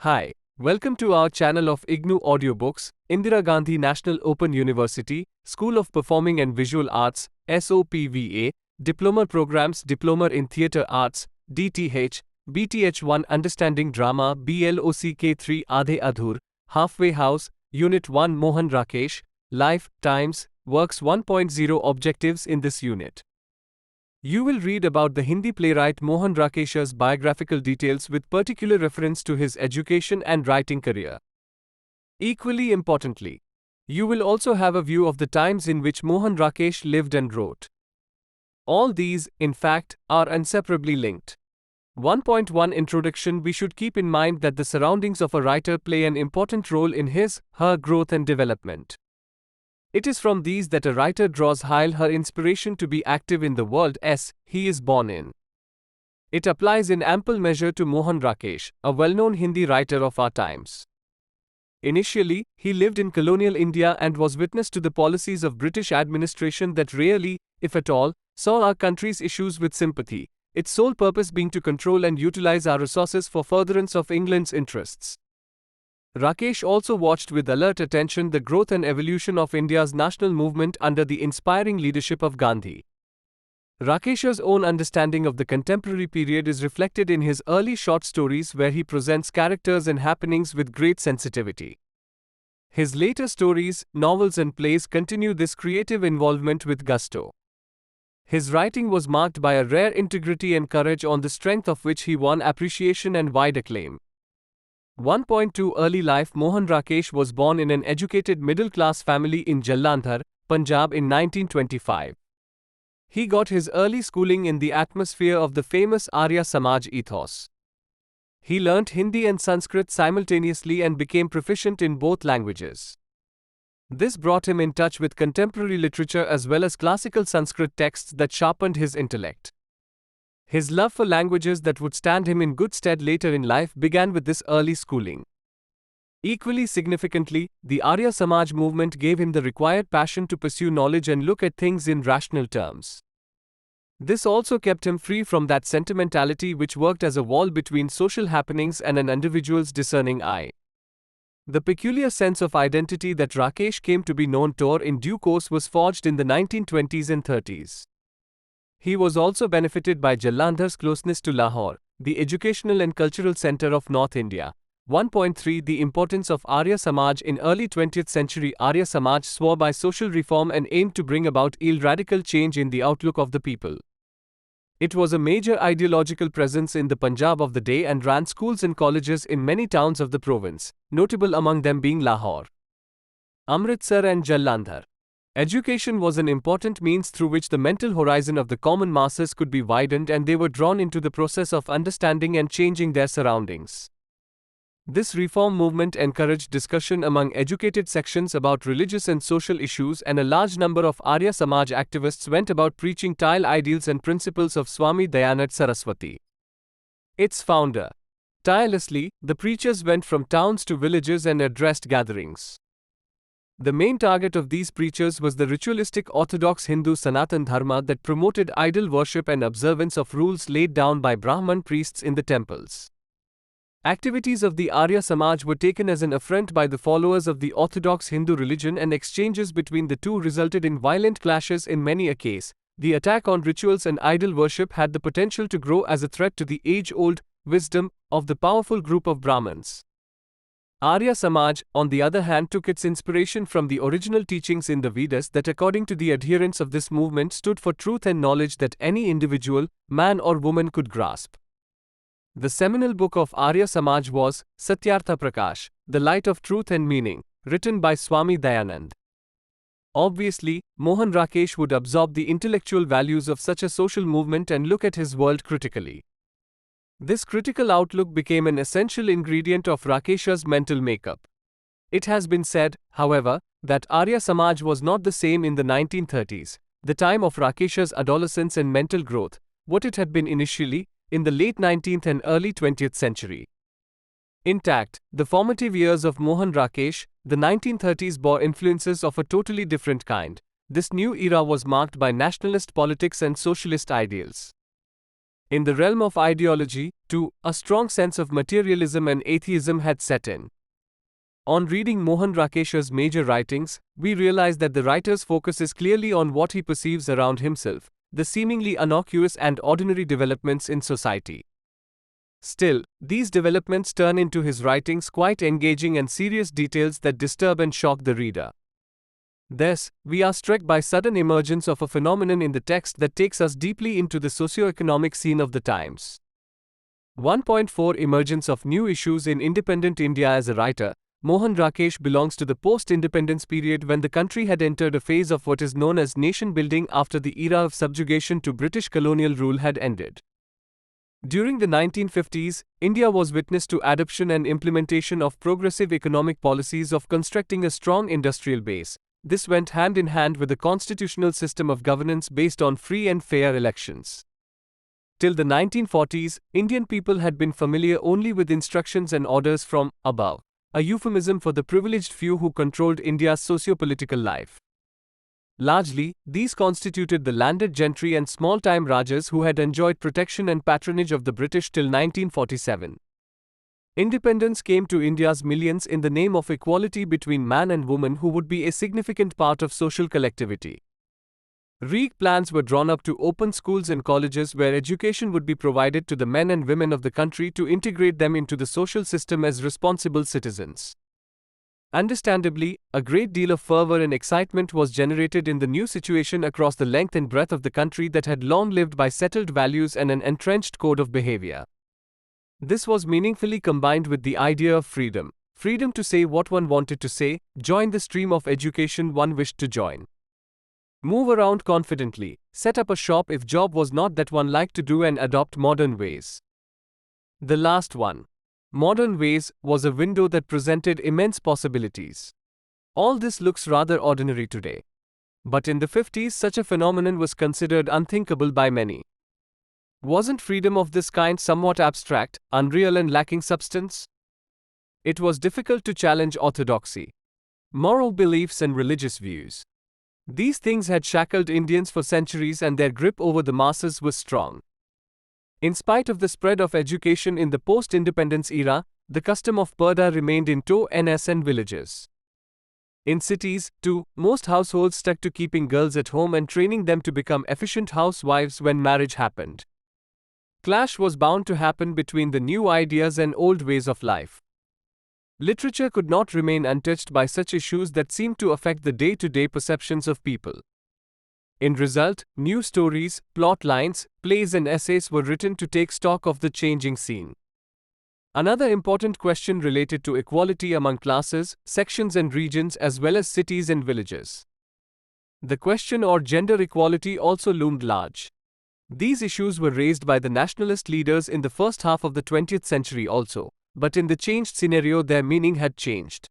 Hi, welcome to our channel of IGNOU Audiobooks, Indira Gandhi National Open University, School of Performing and Visual Arts, SOPVA, Diploma Programmes, Diploma in Theatre Arts, DTH, BTH1 Understanding Drama, Block-3 Adhe Adhure, Halfway House, Unit-1 Mohan Rakesh, Life, Times, Works 1.0 Objectives in this unit. You will read about the Hindi playwright Mohan Rakesh's biographical details with particular reference to his education and writing career. Equally importantly, you will also have a view of the times in which Mohan Rakesh lived and wrote. All these, in fact, are inseparably linked. 1.1 Introduction. We should keep in mind that the surroundings of a writer play an important role in her growth and development. It is from these that a writer draws her inspiration to be active in the world he is born in. It applies in ample measure to Mohan Rakesh, a well-known Hindi writer of our times. Initially, he lived in colonial India and was witness to the policies of British administration that rarely, if at all, saw our country's issues with sympathy, its sole purpose being to control and utilize our resources for furtherance of England's interests. Rakesh also watched with alert attention the growth and evolution of India's national movement under the inspiring leadership of Gandhi. Rakesh's own understanding of the contemporary period is reflected in his early short stories where he presents characters and happenings with great sensitivity. His later stories, novels and plays continue this creative involvement with gusto. His writing was marked by a rare integrity and courage on the strength of which he won appreciation and wide acclaim. 1.2 Early life. Mohan Rakesh was born in an educated middle-class family in Jalandhar, Punjab in 1925. He got his early schooling in the atmosphere of the famous Arya Samaj ethos. He learnt Hindi and Sanskrit simultaneously and became proficient in both languages. This brought him in touch with contemporary literature as well as classical Sanskrit texts that sharpened his intellect. His love for languages that would stand him in good stead later in life began with this early schooling. Equally significantly, the Arya Samaj movement gave him the required passion to pursue knowledge and look at things in rational terms. This also kept him free from that sentimentality which worked as a wall between social happenings and an individual's discerning eye. The peculiar sense of identity that Rakesh came to be known for in due course was forged in the 1920s and 30s. He was also benefited by Jalandhar's closeness to Lahore, the educational and cultural center of North India. 1.3 The importance of Arya Samaj. In early 20th century, Arya Samaj swore by social reform and aimed to bring about radical change in the outlook of the people. It was a major ideological presence in the Punjab of the day and ran schools and colleges in many towns of the province, notable among them being Lahore, Amritsar and Jalandhar. Education was an important means through which the mental horizon of the common masses could be widened and they were drawn into the process of understanding and changing their surroundings. This reform movement encouraged discussion among educated sections about religious and social issues, and a large number of Arya Samaj activists went about preaching tile ideals and principles of Swami Dayanand Saraswati. Its founder. Tirelessly, the preachers went from towns to villages and addressed gatherings. The main target of these preachers was the ritualistic orthodox Hindu Sanatan Dharma that promoted idol worship and observance of rules laid down by Brahman priests in the temples. Activities of the Arya Samaj were taken as an affront by the followers of the orthodox Hindu religion, and exchanges between the two resulted in violent clashes in many a case. The attack on rituals and idol worship had the potential to grow as a threat to the age-old wisdom of the powerful group of Brahmins. Arya Samaj, on the other hand, took its inspiration from the original teachings in the Vedas that, according to the adherents of this movement, stood for truth and knowledge that any individual, man or woman, could grasp. The seminal book of Arya Samaj was Satyartha Prakash, The Light of Truth and Meaning, written by Swami Dayanand. Obviously, Mohan Rakesh would absorb the intellectual values of such a social movement and look at his world critically. This critical outlook became an essential ingredient of Rakesh's mental makeup. It has been said, however, that Arya Samaj was not the same in the 1930s, the time of Rakesh's adolescence and mental growth, what it had been initially, in the late 19th and early 20th century. Intact, the formative years of Mohan Rakesh, the 1930s bore influences of a totally different kind. This new era was marked by nationalist politics and socialist ideals. In the realm of ideology, too, a strong sense of materialism and atheism had set in. On reading Mohan Rakesh's major writings, we realize that the writer's focus is clearly on what he perceives around himself, the seemingly innocuous and ordinary developments in society. Still, these developments turn into his writings quite engaging and serious details that disturb and shock the reader. Thus, we are struck by sudden emergence of a phenomenon in the text that takes us deeply into the socio-economic scene of the times. 1.4 Emergence of new issues in independent India. As a writer, Mohan Rakesh belongs to the post-independence period when the country had entered a phase of what is known as nation-building after the era of subjugation to British colonial rule had ended. During the 1950s, India was witness to adoption and implementation of progressive economic policies of constructing a strong industrial base. This went hand in hand with a constitutional system of governance based on free and fair elections. Till the 1940s, Indian people had been familiar only with instructions and orders from above, a euphemism for the privileged few who controlled India's socio-political life. Largely, these constituted the landed gentry and small-time rajas who had enjoyed protection and patronage of the British till 1947. Independence came to India's millions in the name of equality between man and woman who would be a significant part of social collectivity. Vague plans were drawn up to open schools and colleges where education would be provided to the men and women of the country to integrate them into the social system as responsible citizens. Understandably, a great deal of fervor and excitement was generated in the new situation across the length and breadth of the country that had long lived by settled values and an entrenched code of behavior. This was meaningfully combined with the idea of freedom to say what one wanted to say, join the stream of education one wished to join, move around confidently, set up a shop if job was not that one liked to do, and adopt modern ways. The last one, modern ways, was a window that presented immense possibilities. All this looks rather ordinary today. But in the 50s such a phenomenon was considered unthinkable by many. Wasn't freedom of this kind somewhat abstract, unreal and lacking substance? It was difficult to challenge orthodoxy, moral beliefs and religious views. These things had shackled Indians for centuries and their grip over the masses was strong. In spite of the spread of education in the post-independence era, the custom of purdah remained in tow ns and villages. In cities, too, most households stuck to keeping girls at home and training them to become efficient housewives when marriage happened. Clash was bound to happen between the new ideas and old ways of life. Literature could not remain untouched by such issues that seemed to affect the day-to-day perceptions of people. In result, new stories, plot lines, plays and essays were written to take stock of the changing scene. Another important question related to equality among classes, sections and regions as well as cities and villages. The question of gender equality also loomed large. These issues were raised by the nationalist leaders in the first half of the 20th century also, but in the changed scenario their meaning had changed.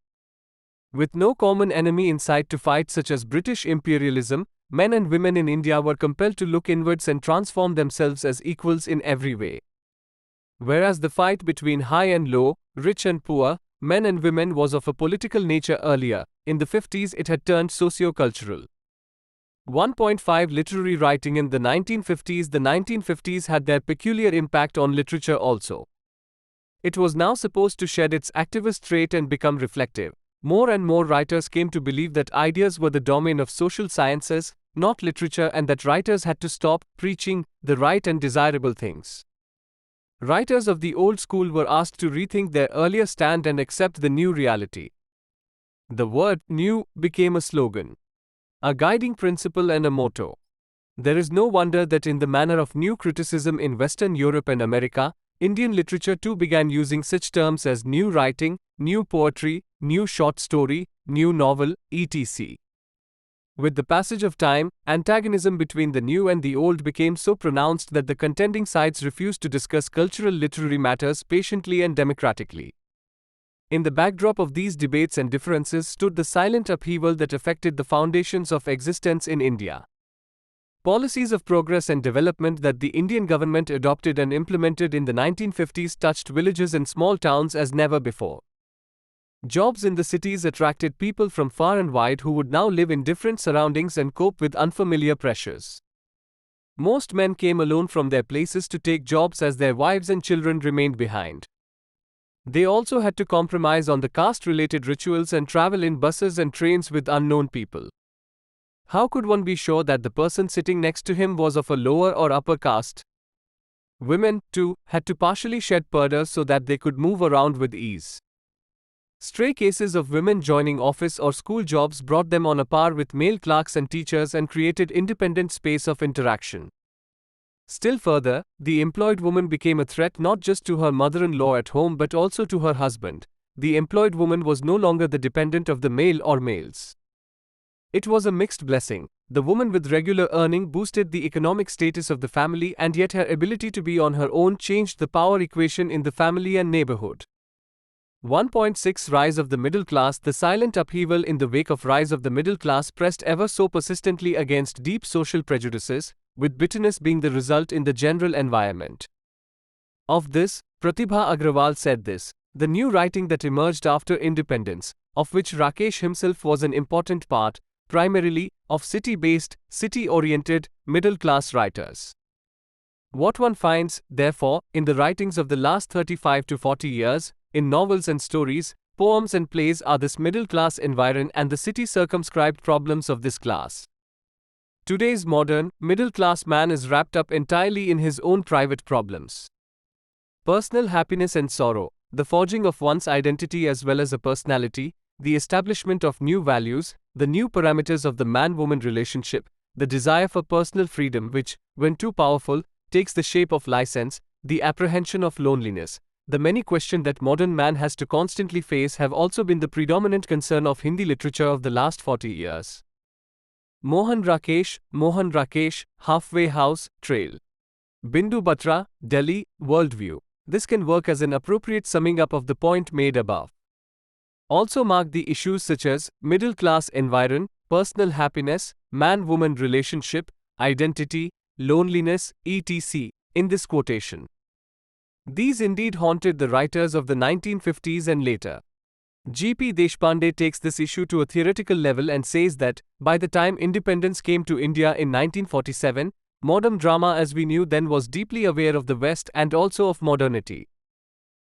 With no common enemy in sight to fight such as British imperialism, men and women in India were compelled to look inwards and transform themselves as equals in every way. Whereas the fight between high and low, rich and poor, men and women was of a political nature earlier, in the 50s it had turned socio-cultural. 1.5 Literary writing in the 1950s. The 1950s had their peculiar impact on literature also. It was now supposed to shed its activist trait and become reflective. More and more writers came to believe that ideas were the domain of social sciences, not literature, and that writers had to stop preaching the right and desirable things. Writers of the old school were asked to rethink their earlier stand and accept the new reality. The word "new" became a slogan, a guiding principle and a motto. There is no wonder that in the manner of new criticism in Western Europe and America, Indian literature too began using such terms as new writing, new poetry, new short story, new novel, etc. With the passage of time, antagonism between the new and the old became so pronounced that the contending sides refused to discuss cultural literary matters patiently and democratically. In the backdrop of these debates and differences stood the silent upheaval that affected the foundations of existence in India. Policies of progress and development that the Indian government adopted and implemented in the 1950s touched villages and small towns as never before. Jobs in the cities attracted people from far and wide who would now live in different surroundings and cope with unfamiliar pressures. Most men came alone from their places to take jobs as their wives and children remained behind. They also had to compromise on the caste-related rituals and travel in buses and trains with unknown people. How could one be sure that the person sitting next to him was of a lower or upper caste? Women, too, had to partially shed purdah so that they could move around with ease. Stray cases of women joining office or school jobs brought them on a par with male clerks and teachers and created independent space of interaction. Still further, the employed woman became a threat not just to her mother-in-law at home but also to her husband. The employed woman was no longer the dependent of the male or males. It was a mixed blessing. The woman with regular earning boosted the economic status of the family, and yet her ability to be on her own changed the power equation in the family and neighborhood. 1.6 Rise of the middle class. The silent upheaval in the wake of rise of the middle class pressed ever so persistently against deep social prejudices, with bitterness being the result in the general environment. Of this, Pratibha Agrawal said this: the new writing that emerged after independence, of which Rakesh himself was an important part, primarily, of city-based, city-oriented, middle-class writers. What one finds, therefore, in the writings of the last 35 to 40 years, in novels and stories, poems and plays are this middle-class environ and the city-circumscribed problems of this class. Today's modern, middle-class man is wrapped up entirely in his own private problems. Personal happiness and sorrow, the forging of one's identity as well as a personality, the establishment of new values, the new parameters of the man-woman relationship, the desire for personal freedom which, when too powerful, takes the shape of license, the apprehension of loneliness, the many questions that modern man has to constantly face have also been the predominant concern of Hindi literature of the last 40 years. Mohan Rakesh, Halfway House, Trail. Bindu Batra, Delhi, Worldview. This can work as an appropriate summing up of the point made above. Also mark the issues such as middle-class environ, personal happiness, man-woman relationship, identity, loneliness, etc. in this quotation. These indeed haunted the writers of the 1950s and later. G.P. Deshpande takes this issue to a theoretical level and says that, by the time independence came to India in 1947, modern drama as we knew then was deeply aware of the West and also of modernity.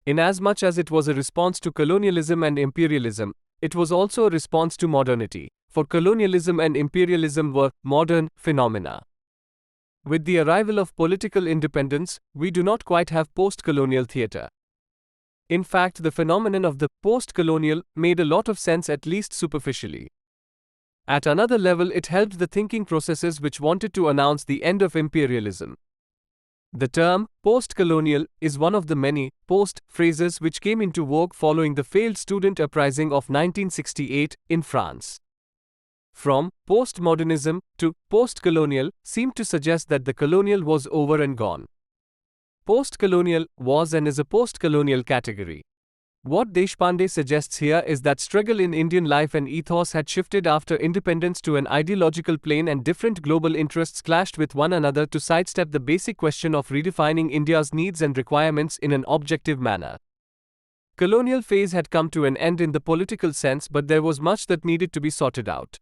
Inasmuch as it was a response to colonialism and imperialism, it was also a response to modernity, for colonialism and imperialism were modern phenomena. With the arrival of political independence, we do not quite have post-colonial theatre. In fact, the phenomenon of the post-colonial made a lot of sense, at least superficially. At another level, it helped the thinking processes which wanted to announce the end of imperialism. The term post-colonial is one of the many post phrases which came into vogue following the failed student uprising of 1968 in France. From postmodernism to post-colonial seemed to suggest that the colonial was over and gone. Post-colonial was and is a post-colonial category. What Deshpande suggests here is that struggle in Indian life and ethos had shifted after independence to an ideological plane, and different global interests clashed with one another to sidestep the basic question of redefining India's needs and requirements in an objective manner. Colonial phase had come to an end in the political sense, but there was much that needed to be sorted out.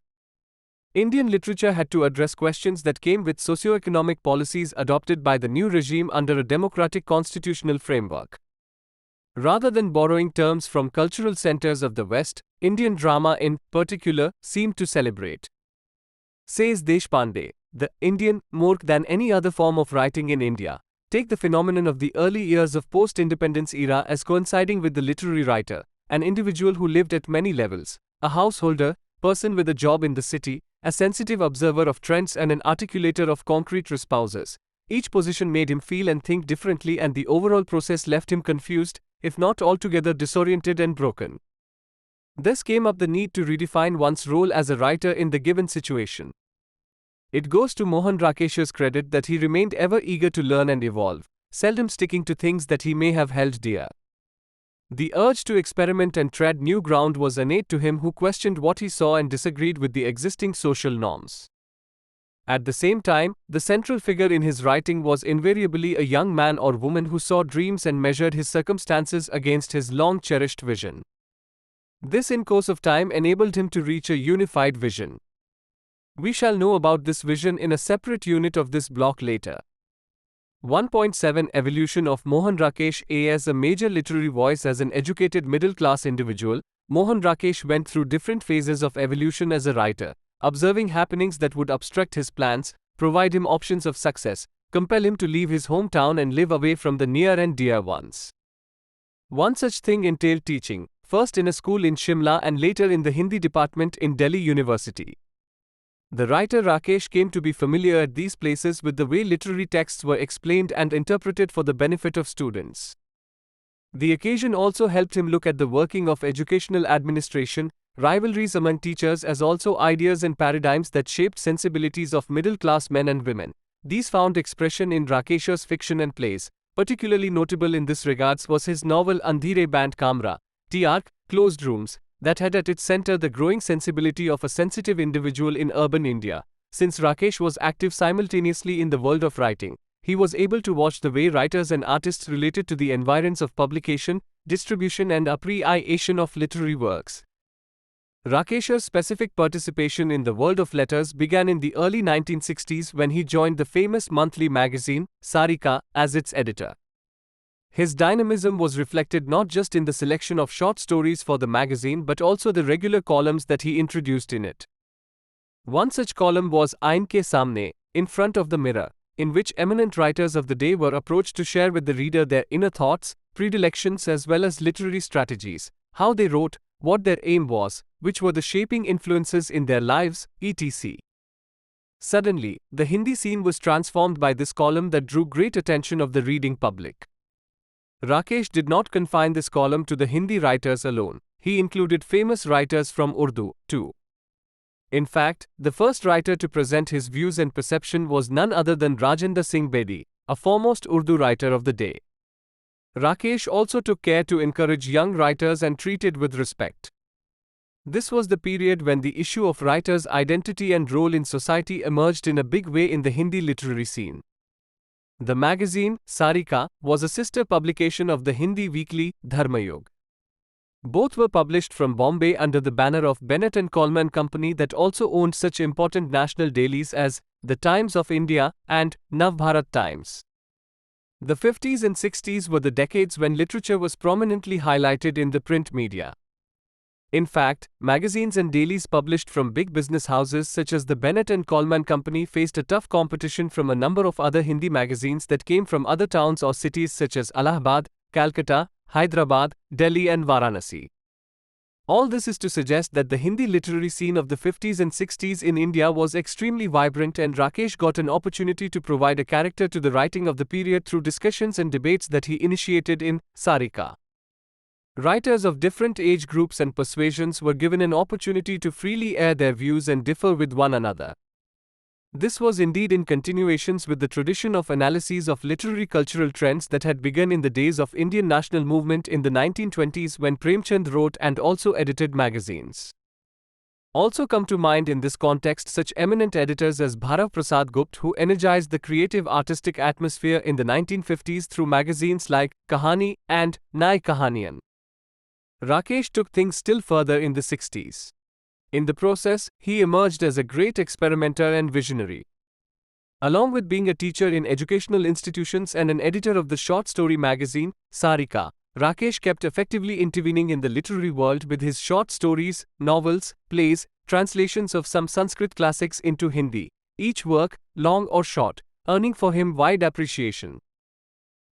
Indian literature had to address questions that came with socio-economic policies adopted by the new regime under a democratic constitutional framework. Rather than borrowing terms from cultural centers of the West, Indian drama in particular seemed to celebrate. Says Deshpande, the Indian, more than any other form of writing in India, take the phenomenon of the early years of post-independence era as coinciding with the literary writer, an individual who lived at many levels, a householder, person with a job in the city, a sensitive observer of trends and an articulator of concrete responses. Each position made him feel and think differently, and the overall process left him confused, if not altogether disoriented and broken. Thus came up the need to redefine one's role as a writer in the given situation. It goes to Mohan Rakesh's credit that he remained ever eager to learn and evolve, seldom sticking to things that he may have held dear. The urge to experiment and tread new ground was innate to him, who questioned what he saw and disagreed with the existing social norms. At the same time, the central figure in his writing was invariably a young man or woman who saw dreams and measured his circumstances against his long-cherished vision. This in course of time enabled him to reach a unified vision. We shall know about this vision in a separate unit of this block later. 1.7 Evolution of Mohan Rakesh. As a major literary voice as an educated middle-class individual, Mohan Rakesh went through different phases of evolution as a writer, observing happenings that would obstruct his plans, provide him options of success, compel him to leave his hometown and live away from the near and dear ones. One such thing entailed teaching, first in a school in Shimla and later in the Hindi department in Delhi University. The writer Rakesh came to be familiar at these places with the way literary texts were explained and interpreted for the benefit of students. The occasion also helped him look at the working of educational administration, rivalries among teachers as also ideas and paradigms that shaped sensibilities of middle-class men and women. These found expression in Rakesh's fiction and plays. Particularly notable in this regards was his novel Andhire Band Kamra, TR, Closed Rooms, that had at its center the growing sensibility of a sensitive individual in urban India. Since Rakesh was active simultaneously in the world of writing, he was able to watch the way writers and artists related to the environs of publication, distribution and appreciation of literary works. Rakesh's specific participation in the world of letters began in the early 1960s when he joined the famous monthly magazine, Sarika, as its editor. His dynamism was reflected not just in the selection of short stories for the magazine but also the regular columns that he introduced in it. One such column was Ain Ke Samne, In Front of the Mirror, in which eminent writers of the day were approached to share with the reader their inner thoughts, predilections as well as literary strategies, how they wrote, what their aim was, which were the shaping influences in their lives, etc. Suddenly, the Hindi scene was transformed by this column that drew great attention of the reading public. Rakesh did not confine this column to the Hindi writers alone. He included famous writers from Urdu, too. In fact, the first writer to present his views and perception was none other than Rajendra Singh Bedi, a foremost Urdu writer of the day. Rakesh also took care to encourage young writers and treat it with respect. This was the period when the issue of writers' identity and role in society emerged in a big way in the Hindi literary scene. The magazine, Sarika, was a sister publication of the Hindi weekly, Dharmayog. Both were published from Bombay under the banner of Bennett and Coleman Company that also owned such important national dailies as The Times of India and Navbharat Times. The 50s and 60s were the decades when literature was prominently highlighted in the print media. In fact, magazines and dailies published from big business houses such as the Bennett and Coleman Company faced a tough competition from a number of other Hindi magazines that came from other towns or cities such as Allahabad, Calcutta, Hyderabad, Delhi and Varanasi. All this is to suggest that the Hindi literary scene of the 50s and 60s in India was extremely vibrant and Rakesh got an opportunity to provide a character to the writing of the period through discussions and debates that he initiated in Sarika. Writers of different age groups and persuasions were given an opportunity to freely air their views and differ with one another. This was indeed in continuations with the tradition of analyses of literary cultural trends that had begun in the days of Indian national movement in the 1920s when Premchand wrote and also edited magazines. Also come to mind in this context such eminent editors as Bharav Prasad Gupta who energized the creative artistic atmosphere in the 1950s through magazines like Kahani and Nai Kahaniyan. Rakesh took things still further in the 60s. In the process, he emerged as a great experimenter and visionary. Along with being a teacher in educational institutions and an editor of the short story magazine, Sarika, Rakesh kept effectively intervening in the literary world with his short stories, novels, plays, translations of some Sanskrit classics into Hindi, each work, long or short, earning for him wide appreciation.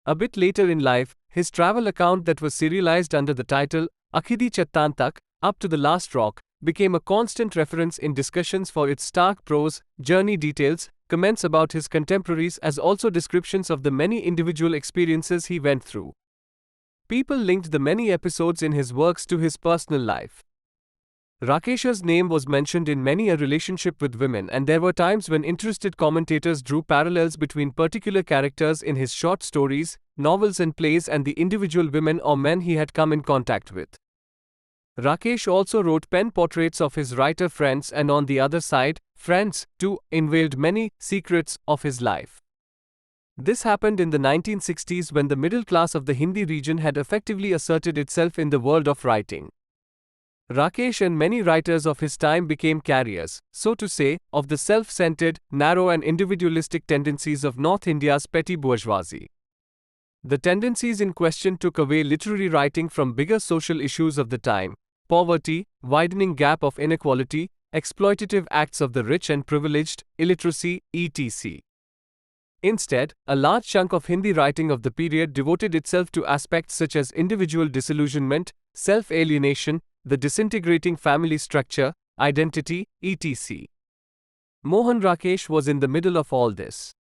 A bit later in life, his travel account that was serialized under the title Akhidi Chattan Tak, Up to the Last Rock, became a constant reference in discussions for its stark prose, journey details, comments about his contemporaries as also descriptions of the many individual experiences he went through. People linked the many episodes in his works to his personal life. Rakesh's name was mentioned in many a relationship with women and there were times when interested commentators drew parallels between particular characters in his short stories, novels and plays and the individual women or men he had come in contact with. Rakesh also wrote pen portraits of his writer friends and on the other side, friends, too, unveiled many secrets of his life. This happened in the 1960s when the middle class of the Hindi region had effectively asserted itself in the world of writing. Rakesh and many writers of his time became carriers, so to say, of the self-centered, narrow and individualistic tendencies of North India's petty bourgeoisie. The tendencies in question took away literary writing from bigger social issues of the time: poverty, widening gap of inequality, exploitative acts of the rich and privileged, illiteracy, etc. Instead, a large chunk of Hindi writing of the period devoted itself to aspects such as individual disillusionment, self-alienation, the disintegrating family structure, identity, etc. Mohan Rakesh was in the middle of all this.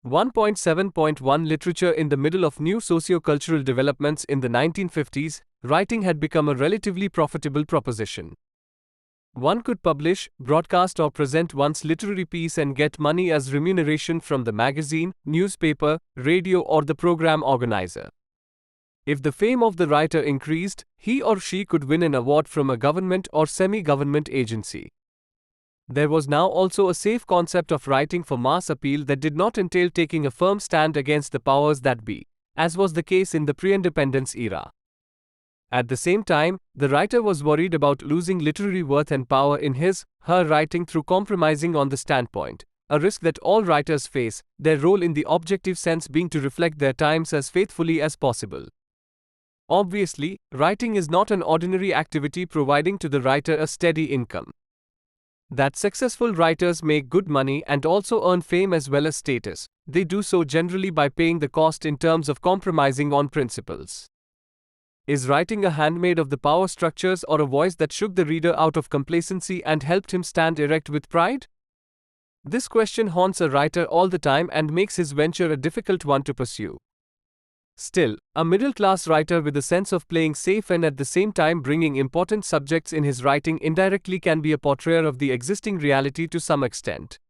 1.7.1 Literature. In the middle of new socio-cultural developments in the 1950s, writing had become a relatively profitable proposition. One could publish, broadcast or present one's literary piece and get money as remuneration from the magazine, newspaper, radio or the program organizer. If the fame of the writer increased, he or she could win an award from a government or semi-government agency. There was now also a safe concept of writing for mass appeal that did not entail taking a firm stand against the powers that be, as was the case in the pre-independence era. At the same time, the writer was worried about losing literary worth and power in her writing through compromising on the standpoint, a risk that all writers face, their role in the objective sense being to reflect their times as faithfully as possible. Obviously, writing is not an ordinary activity providing to the writer a steady income. That successful writers make good money and also earn fame as well as status, they do so generally by paying the cost in terms of compromising on principles. Is writing a handmaid of the power structures or a voice that shook the reader out of complacency and helped him stand erect with pride? This question haunts a writer all the time and makes his venture a difficult one to pursue. Still, a middle-class writer with a sense of playing safe and at the same time bringing important subjects in his writing indirectly can be a portrayer of the existing reality to some extent.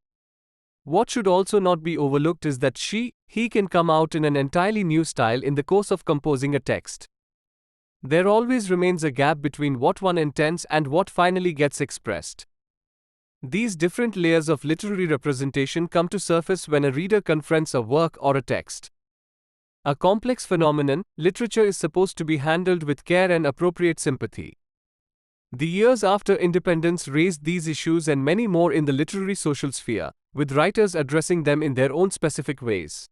What should also not be overlooked is that he can come out in an entirely new style in the course of composing a text. There always remains a gap between what one intends and what finally gets expressed. These different layers of literary representation come to surface when a reader confronts a work or a text. A complex phenomenon, literature is supposed to be handled with care and appropriate sympathy. The years after independence raised these issues and many more in the literary social sphere, with writers addressing them in their own specific ways.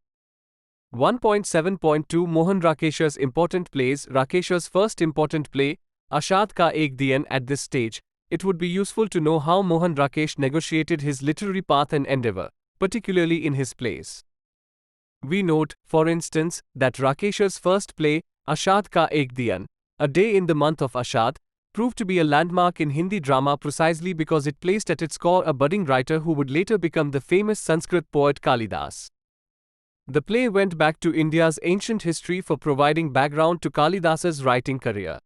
1.7.2 Mohan Rakesh's important plays. Rakesh's first important play, Ashad Ka Ek Diyan. At this stage, it would be useful to know how Mohan Rakesh negotiated his literary path and endeavor, particularly in his plays. We note, for instance, that Rakesh's first play, Ashad Ka Ek Diyan, A Day in the Month of Ashad, proved to be a landmark in Hindi drama precisely because it placed at its core a budding writer who would later become the famous Sanskrit poet Kalidas. The play went back to India's ancient history for providing background to Kalidas's writing career.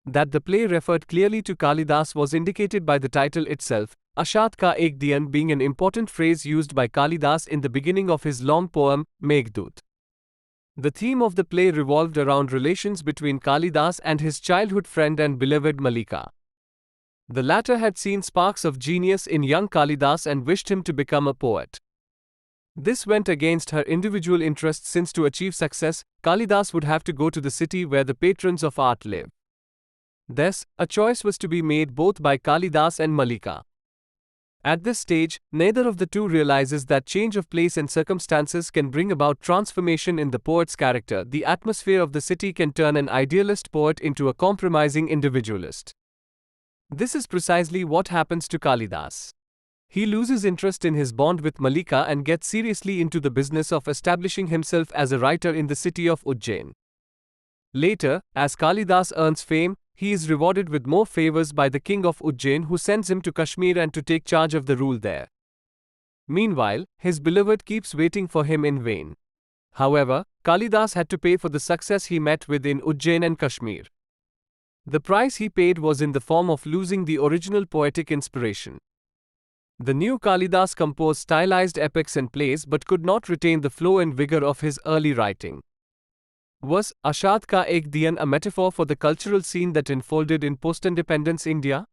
That the play referred clearly to Kalidas was indicated by the title itself, Ashad Ka Ek Diyan being an important phrase used by Kalidas in the beginning of his long poem, Meghdut. The theme of the play revolved around relations between Kalidas and his childhood friend and beloved Malika. The latter had seen sparks of genius in young Kalidas and wished him to become a poet. This went against her individual interests since to achieve success, Kalidas would have to go to the city where the patrons of art live. Thus, a choice was to be made both by Kalidas and Malika. At this stage, neither of the two realizes that change of place and circumstances can bring about transformation in the poet's character. The atmosphere of the city can turn an idealist poet into a compromising individualist. This is precisely what happens to Kalidas. He loses interest in his bond with Malika and gets seriously into the business of establishing himself as a writer in the city of Ujjain. Later, as Kalidas earns fame, he is rewarded with more favors by the king of Ujjain, who sends him to Kashmir and to take charge of the rule there. Meanwhile, his beloved keeps waiting for him in vain. However, Kalidas had to pay for the success he met with in Ujjain and Kashmir. The price he paid was in the form of losing the original poetic inspiration. The new Kalidas composed stylized epics and plays but could not retain the flow and vigor of his early writing. Was Ashad Ka Ek Diyan a metaphor for the cultural scene that unfolded in post-independence India?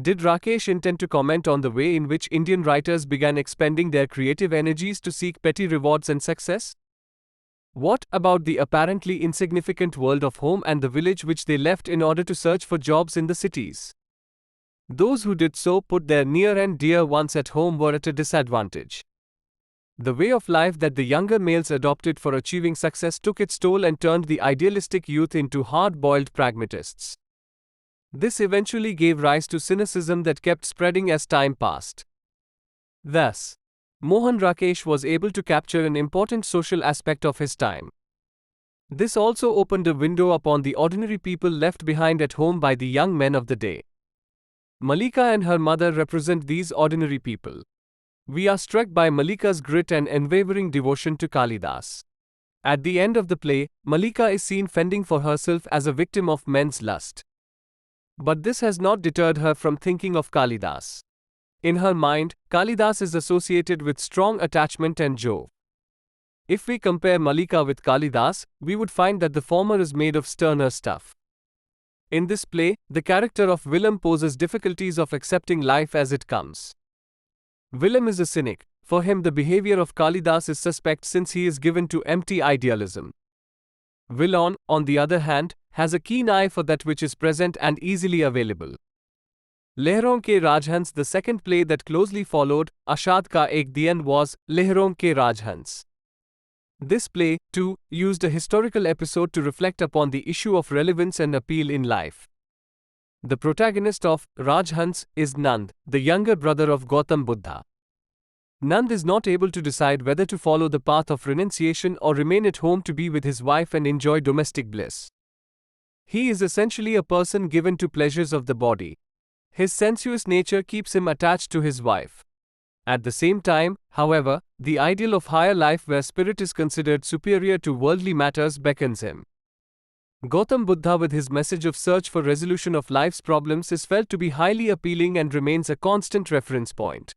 Did Rakesh intend to comment on the way in which Indian writers began expending their creative energies to seek petty rewards and success? What about the apparently insignificant world of home and the village which they left in order to search for jobs in the cities? Those who did so put their near and dear ones at home were at a disadvantage. The way of life that the younger males adopted for achieving success took its toll and turned the idealistic youth into hard-boiled pragmatists. This eventually gave rise to cynicism that kept spreading as time passed. Thus, Mohan Rakesh was able to capture an important social aspect of his time. This also opened a window upon the ordinary people left behind at home by the young men of the day. Malika and her mother represent these ordinary people. We are struck by Malika's grit and unwavering devotion to Kalidas. At the end of the play, Malika is seen fending for herself as a victim of men's lust. But this has not deterred her from thinking of Kalidas. In her mind, Kalidas is associated with strong attachment and joy. If we compare Malika with Kalidas, we would find that the former is made of sterner stuff. In this play, the character of Willem poses difficulties of accepting life as it comes. Willem is a cynic. For him, the behavior of Kalidas is suspect since he is given to empty idealism. Willem, on the other hand, has a keen eye for that which is present and easily available. Leheron Ke Rajhans, the second play that closely followed Ashad Ka Ek Diyan, was Leheron Ke Rajhans. This play, too, used a historical episode to reflect upon the issue of relevance and appeal in life. The protagonist of Rajhans is Nand, the younger brother of Gautam Buddha. Nand is not able to decide whether to follow the path of renunciation or remain at home to be with his wife and enjoy domestic bliss. He is essentially a person given to pleasures of the body. His sensuous nature keeps him attached to his wife. At the same time, however, the ideal of higher life where spirit is considered superior to worldly matters beckons him. Gautam Buddha, with his message of search for resolution of life's problems, is felt to be highly appealing and remains a constant reference point.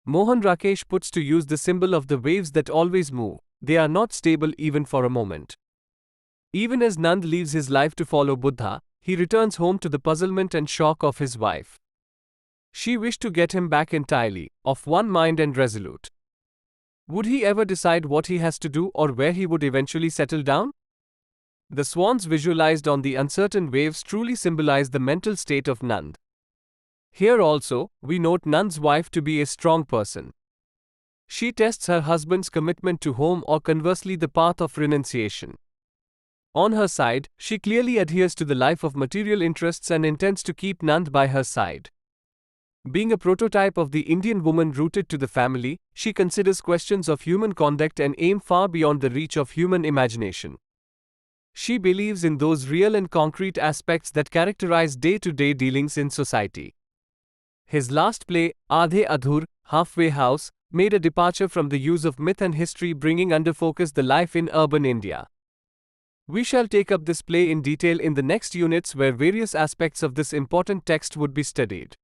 Mohan Rakesh puts to use the symbol of the waves that always move. They are not stable even for a moment. Even as Nand leaves his life to follow Buddha, he returns home to the puzzlement and shock of his wife. She wished to get him back entirely, of one mind and resolute. Would he ever decide what he has to do or where he would eventually settle down? The swans visualized on the uncertain waves truly symbolize the mental state of Nand. Here also, we note Nand's wife to be a strong person. She tests her husband's commitment to home or conversely the path of renunciation. On her side, she clearly adheres to the life of material interests and intends to keep Nand by her side. Being a prototype of the Indian woman rooted to the family, she considers questions of human conduct and aim far beyond the reach of human imagination. She believes in those real and concrete aspects that characterize day-to-day dealings in society. His last play, Adhe Adhure, Halfway House, made a departure from the use of myth and history, bringing under focus the life in urban India. We shall take up this play in detail in the next units where various aspects of this important text would be studied.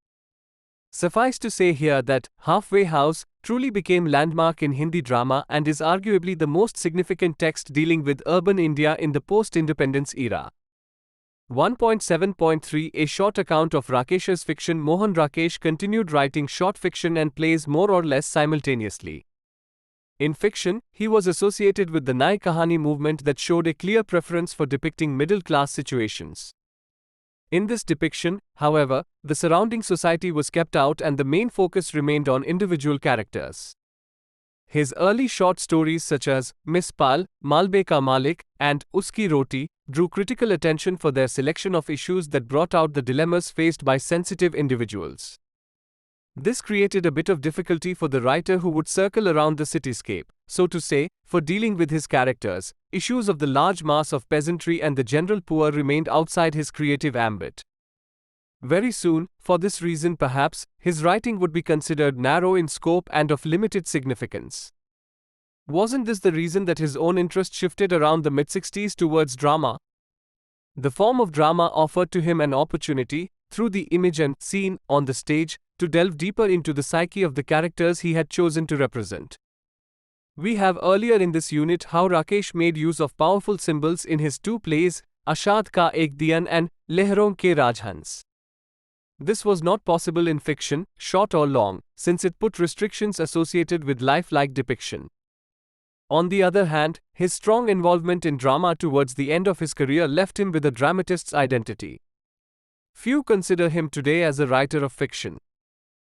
Suffice to say here that Halfway House truly became landmark in Hindi drama and is arguably the most significant text dealing with urban India in the post-independence era. 1.7.3 A short account of Rakesh's fiction. Mohan Rakesh continued writing short fiction and plays more or less simultaneously. In fiction, he was associated with the Nai Kahani movement that showed a clear preference for depicting middle-class situations. In this depiction, however, the surrounding society was kept out and the main focus remained on individual characters. His early short stories such as Miss Pal, Malbe Ka Malik, and Uski Roti drew critical attention for their selection of issues that brought out the dilemmas faced by sensitive individuals. This created a bit of difficulty for the writer who would circle around the cityscape, so to say, for dealing with his characters. Issues of the large mass of peasantry and the general poor remained outside his creative ambit. Very soon, for this reason perhaps, his writing would be considered narrow in scope and of limited significance. Wasn't this the reason that his own interest shifted around the mid-60s towards drama? The form of drama offered to him an opportunity, through the image and scene on the stage, to delve deeper into the psyche of the characters he had chosen to represent. We have earlier in this unit how Rakesh made use of powerful symbols in his two plays, Ashad Ka Ek Diyan and Leheron Ke Rajhans. This was not possible in fiction, short or long, since it put restrictions associated with lifelike depiction. On the other hand, his strong involvement in drama towards the end of his career left him with a dramatist's identity. Few consider him today as a writer of fiction.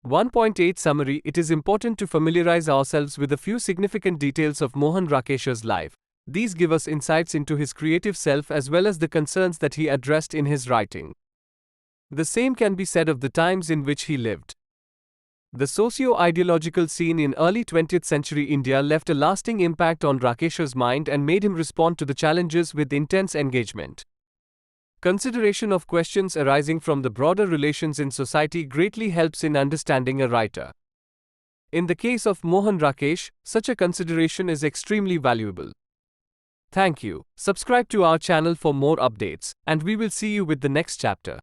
1.8 Summary. It is important to familiarize ourselves with a few significant details of Mohan Rakesh's life. These give us insights into his creative self as well as the concerns that he addressed in his writing. The same can be said of the times in which he lived. The socio-ideological scene in early 20th century India left a lasting impact on Rakesh's mind and made him respond to the challenges with intense engagement. Consideration of questions arising from the broader relations in society greatly helps in understanding a writer. In the case of Mohan Rakesh, such a consideration is extremely valuable. Thank you. Subscribe to our channel for more updates, and we will see you with the next chapter.